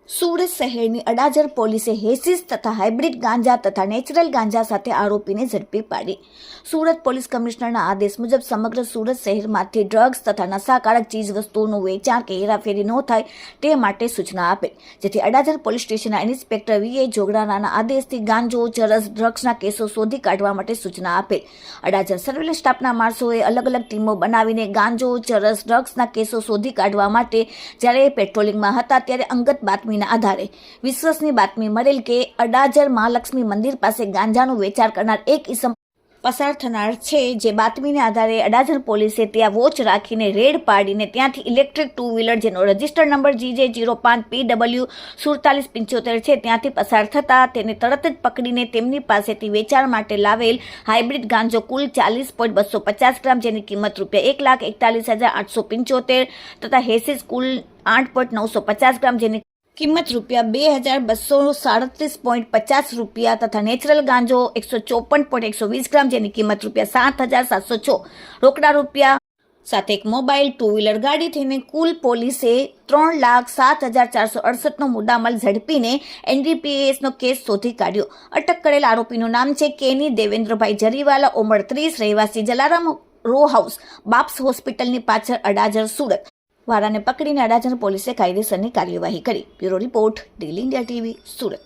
સુરત શહેરની અડાજર પોલીસે હેસિસ તથા હાઇબ્રિડ ગાંજા તથા નેચરલ ગાંજા સાથે આરોપીને ઝડપી પાડી. સુરત પોલીસ કમિશનરના આદેશ મુજબ સમગ્ર સુરત શહેરમાંથી ડ્રગ્સ તથા નશાકારક ચીજવસ્તુઓનું વેચાણ કે હેરાફેરી ન થાય તે માટે સૂચના આપેલ, જેથી અડાજર પોલીસ સ્ટેશનના ઇન્સ્પેક્ટર વી.એ. જોગડાના આદેશથી ગાંજો, ચરસ, ડ્રગ્સના કેસો શોધી કાઢવા માટે સૂચના આપેલ. અડાજર સર્વેલન્સ સ્ટાફના માણસોએ અલગ અલગ ટીમો બનાવીને ગાંજો, ચરસ, ડ્રગ્સના કેસો શોધી કાઢવા માટે જ્યારે પેટ્રોલિંગમાં હતા ત્યારે અંગત બાતમી આધારે વિશ્વસની બાતમી મળેલ કે અડાજર મહાલક્ષ્મી મંદિર પાસે ગાંજાનું વેચાણ કરનાર એક ઇસમ પસાર થનાર છે. જે બાતમીને આધારે અડાજર પોલીસે ત્યાં વોચ રાખીને રેડ પાડીને ત્યાંથી ઇલેક્ટ્રિક ટુ વ્હીલર જેનો રજિસ્ટર્ડ નંબર GJ05PW4775 છે ત્યાંથી પસાર થતા તેને તરત જ પકડીને તેમની પાસેથી વેચાણ માટે લાવેલ હાઇબ્રિડ ગાંજો કુલ 40.250 ગ્રામ જેની કિંમત ₹1,41,875 તથા હેસિસ કુલ 8.950 ગ્રામ જેની કિંમત ₹2,237.50 તથા નેચરલ ગાંજો 154.120 ગ્રામ જેની કિંમત ₹7,706 રોકડા રૂપિયા સાથે એક મોબાઈલ ટુ વ્હીલર ગાડી થઈને કુલ પોલીસે 3,07,468નો મુદ્દામાલ ઝડપીને NDPASનો કેસ શોધી કાઢ્યો. અટક કરેલ આરોપીનું નામ છે કેની દેવેન્દ્રભાઈ જરીવાલા, ઉંમર 30, રહેવાસી જલારામ રો હાઉસ, બાપ્સ હોસ્પિટલની પાછળ, અડાજર, સુરત. વારાને પકડીને અડાજર પોલીસે કાયદેસરની કાર્યવાહી કરી. Bureau report, daily India TV, Surat.